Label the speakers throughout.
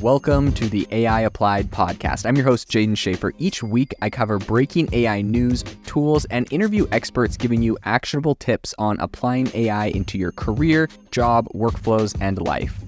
Speaker 1: Welcome to the AI Applied podcast. I'm your host, Jaden Schaefer. Each week, I cover breaking AI news, tools, and interview experts giving you actionable tips on applying AI into your career, job, workflows, and life.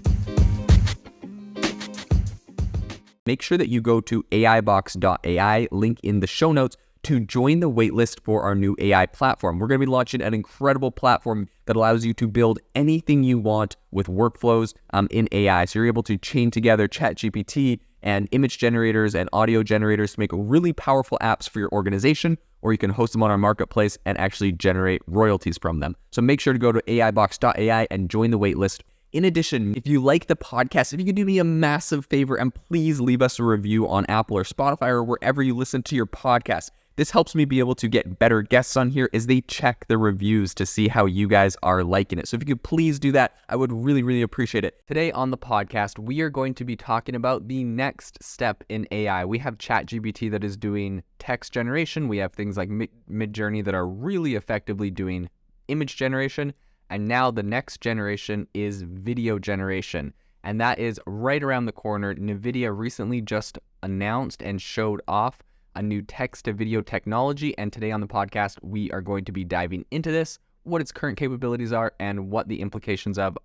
Speaker 1: Make sure that you go to aibox.ai, link in the show notes, to join the waitlist for our new AI platform. We're going to be launching an incredible platform that allows you to build anything you want with workflows in AI. So you're able to chain together ChatGPT and image generators and audio generators to make really powerful apps for your organization, or you can host them on our marketplace and actually generate royalties from them. So make sure to go to aibox.ai and join the waitlist. In addition, if you like the podcast, if you could do me a massive favor and please leave us a review on Apple or Spotify or wherever you listen to your podcast. This helps me be able to get better guests on here as they check the reviews to see how you guys are liking it. So if you could please do that, I would really appreciate it. Today on the podcast, we are going to be talking about the next step in AI. We have ChatGPT that is doing text generation. We have things like Midjourney that are really effectively doing image generation. And now the next generation is video generation. And that is right around the corner. Nvidia recently just announced and showed off a new text-to-video technology, and today on the podcast, we are going to be diving into this, what its current capabilities are, and what the implications of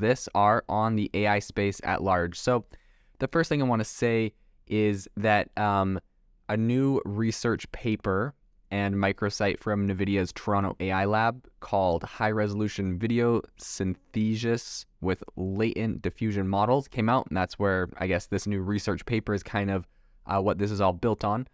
Speaker 1: this are on the AI space at large. So, the first thing I want to say is that a new research paper and microsite from Nvidia's Toronto AI lab called High Resolution Video Synthesis with Latent Diffusion Models came out, and that's where I guess this new research paper is kind of what this is all built on.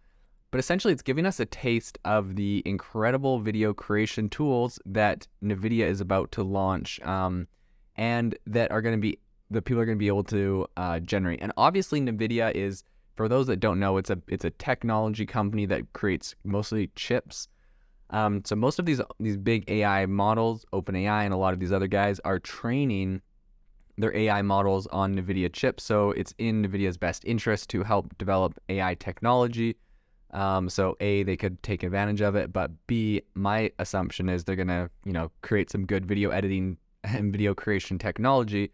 Speaker 1: But essentially, it's giving us a taste of the incredible video creation tools that Nvidia is about to launch, and that are going to be the people are going to be able to generate. And obviously, Nvidia is, for those that don't know, it's a technology company that creates mostly chips. So most of these big AI models, OpenAI and a lot of these other guys, are training their AI models on NVIDIA chips. So it's in NVIDIA's best interest to help develop AI technology. So A, they could take advantage of it, but B, my assumption is they're gonna, create some good video editing and video creation technology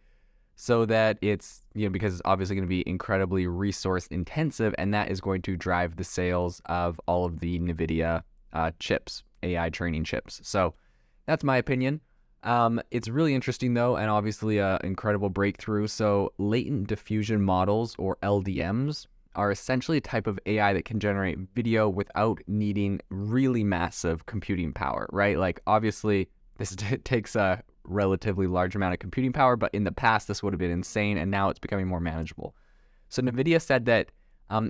Speaker 1: so that it's, because it's obviously going to be incredibly resource intensive, and that is going to drive the sales of all of the NVIDIA chips, AI training chips. So that's my opinion. It's really interesting though, and obviously an incredible breakthrough. So latent diffusion models, or LDMs, are essentially a type of AI that can generate video without needing really massive computing power, right? Like obviously this takes a relatively large amount of computing power, but in the past this would have been insane, and now it's becoming more manageable. So Nvidia said that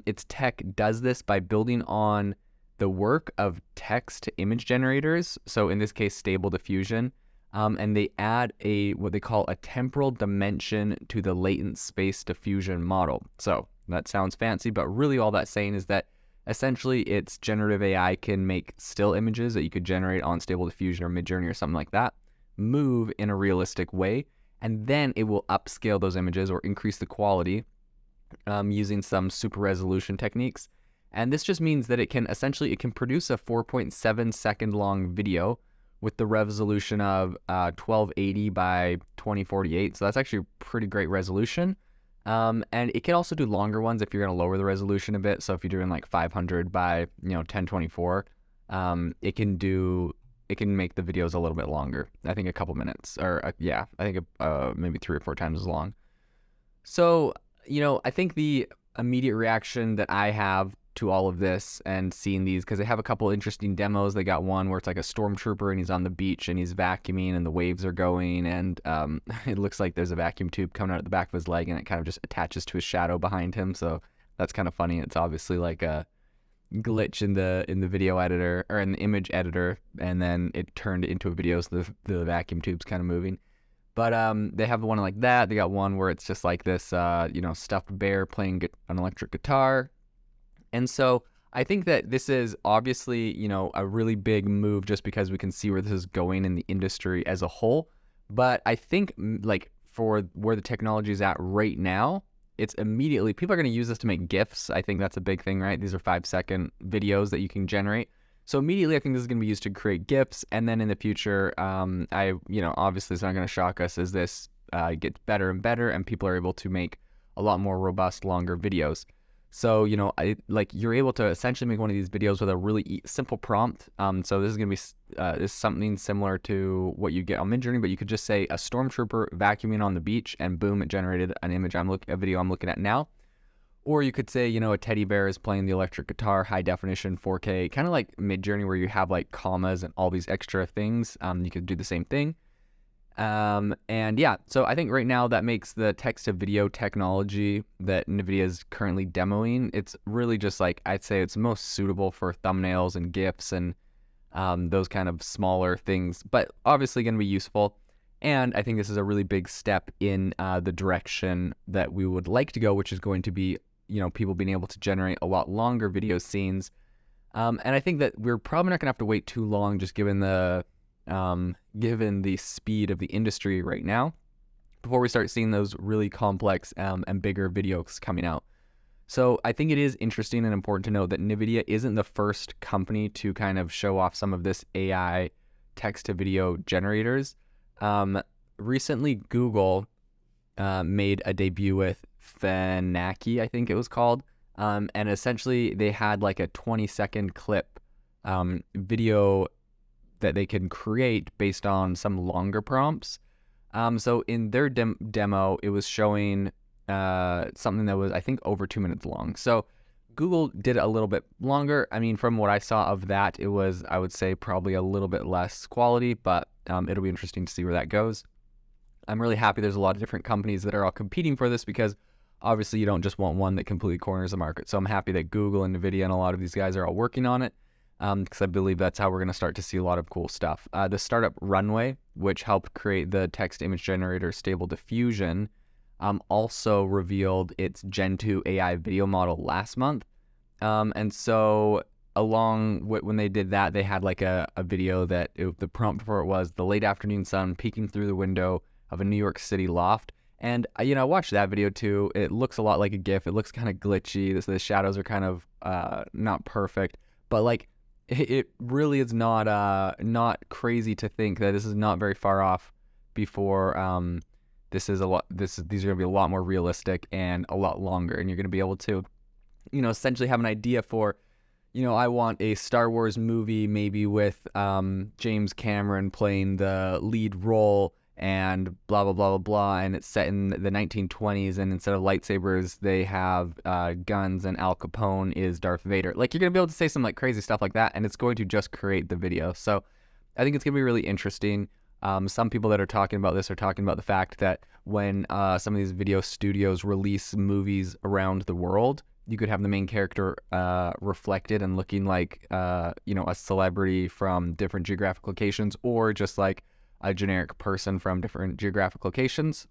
Speaker 1: its tech does this by building on the work of text to image generators, so in this case Stable Diffusion, and they add what they call a temporal dimension to the latent space diffusion model. So that sounds fancy, but really all that's saying is that essentially its generative AI can make still images that you could generate on Stable Diffusion or Midjourney or something like that move in a realistic way, and then it will upscale those images or increase the quality using some super resolution techniques. And this just means that it can produce a 4.7 second long video with the resolution of 1280 by 2048. So that's actually a pretty great resolution. And it can also do longer ones if you're going to lower the resolution a bit. So if you're doing like 500 by 1024, it can make the videos a little bit longer. I think a couple minutes, or I think maybe 3 or 4 times as long. So, I think the immediate reaction that I have to all of this and seeing these, because they have a couple interesting demos. They got one where it's like a stormtrooper and he's on the beach and he's vacuuming and the waves are going, and it looks like there's a vacuum tube coming out of the back of his leg and it kind of just attaches to his shadow behind him. So that's kind of funny. It's obviously like a glitch in the video editor or in the image editor, and then it turned it into a video, so the vacuum tube's kind of moving. But they have one like that. They got one where it's just like this stuffed bear playing an electric guitar. And so I think that this is obviously a really big move just because we can see where this is going in the industry as a whole. But I think like for where the technology is at right now, it's immediately, people are going to use this to make GIFs. I think that's a big thing, right? These are 5-second videos that you can generate. So immediately, I think this is going to be used to create GIFs. And then in the future, obviously it's not going to shock us as this gets better and better, and people are able to make a lot more robust, longer videos. So, you're able to essentially make one of these videos with a really simple prompt. So this is going to be is something similar to what you get on Midjourney, but you could just say a stormtrooper vacuuming on the beach, and boom, it generated an image a video I'm looking at now. Or you could say, a teddy bear is playing the electric guitar, high definition, 4K, kind of like Midjourney where you have like commas and all these extra things. You could do the same thing. So I think right now that makes the text to video technology that Nvidia is currently demoing, it's really just like, I'd say it's most suitable for thumbnails and GIFs and those kind of smaller things, but obviously going to be useful. And I think this is a really big step in the direction that we would like to go, which is going to be, people being able to generate a lot longer video scenes. And I think that we're probably not going to have to wait too long, just given the speed of the industry right now, before we start seeing those really complex and bigger videos coming out. So I think it is interesting and important to note that Nvidia isn't the first company to kind of show off some of this AI text-to-video generators. Recently, Google made a debut with Phenaki, I think it was called, and essentially they had like a 20-second clip video that they can create based on some longer prompts. So in their demo, it was showing something that was, I think, over 2 minutes long. So Google did it a little bit longer. I mean, from what I saw of that, it was, I would say, probably a little bit less quality, but it'll be interesting to see where that goes. I'm really happy there's a lot of different companies that are all competing for this, because obviously you don't just want one that completely corners the market. So I'm happy that Google and Nvidia and a lot of these guys are all working on it, because I believe that's how we're going to start to see a lot of cool stuff. The startup Runway, which helped create the text image generator Stable Diffusion, also revealed its Gen 2 AI video model last month. And so when they did that, they had like a video that the prompt for it was the late afternoon sun peeking through the window of a New York City loft. And, I watched that video too. It looks a lot like a GIF. It looks kind of glitchy. The shadows are kind of not perfect, but like it really is not crazy to think that this is not very far off before these are going to be a lot more realistic and a lot longer, and you're going to be able to, essentially have an idea for, I want a Star Wars movie maybe with James Cameron playing the lead role and blah, blah, blah, blah, blah, and it's set in the 1920s, and instead of lightsabers, they have guns, and Al Capone is Darth Vader. Like, you're going to be able to say some like crazy stuff like that, and it's going to just create the video. So I think it's going to be really interesting. Some people that are talking about this are talking about the fact that when some of these video studios release movies around the world, you could have the main character reflected and looking like, a celebrity from different geographic locations, or just like a generic person from different geographic locations.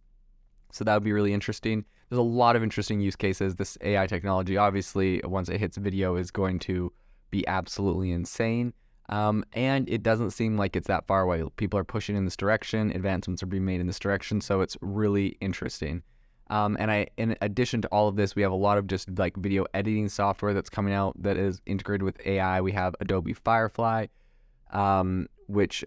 Speaker 1: So that would be really interesting. There's a lot of interesting use cases. This AI technology, obviously, once it hits video, is going to be absolutely insane. And it doesn't seem like it's that far away. People are pushing in this direction. Advancements are being made in this direction. So it's really interesting. In addition to all of this, we have a lot of just like video editing software that's coming out that is integrated with AI. We have Adobe Firefly, which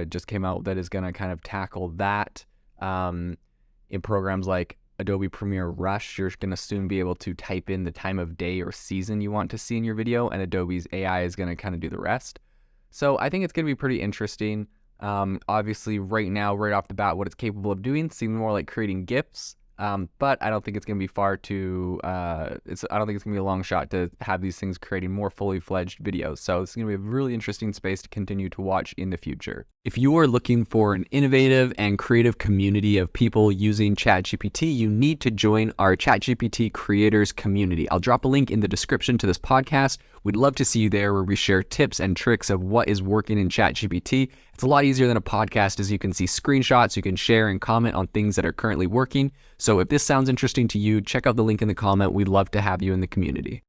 Speaker 1: just came out, that is going to kind of tackle that. In programs like Adobe Premiere Rush, you're going to soon be able to type in the time of day or season you want to see in your video, and Adobe's AI is going to kind of do the rest. So I think it's going to be pretty interesting. Obviously, right now, right off the bat, what it's capable of doing seems more like creating GIFs. But I don't think it's going to be I don't think it's going to be a long shot to have these things creating more fully fledged videos. So it's going to be a really interesting space to continue to watch in the future. If you are looking for an innovative and creative community of people using ChatGPT, you need to join our ChatGPT creators community. I'll drop a link in the description to this podcast. We'd love to see you there, where we share tips and tricks of what is working in ChatGPT. It's a lot easier than a podcast, as you can see screenshots, you can share and comment on things that are currently working. So if this sounds interesting to you, check out the link in the comment. We'd love to have you in the community.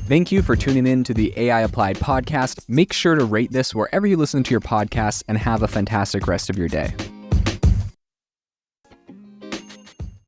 Speaker 1: Thank you for tuning in to the AI Applied podcast. Make sure to rate this wherever you listen to your podcasts, and have a fantastic rest of your day.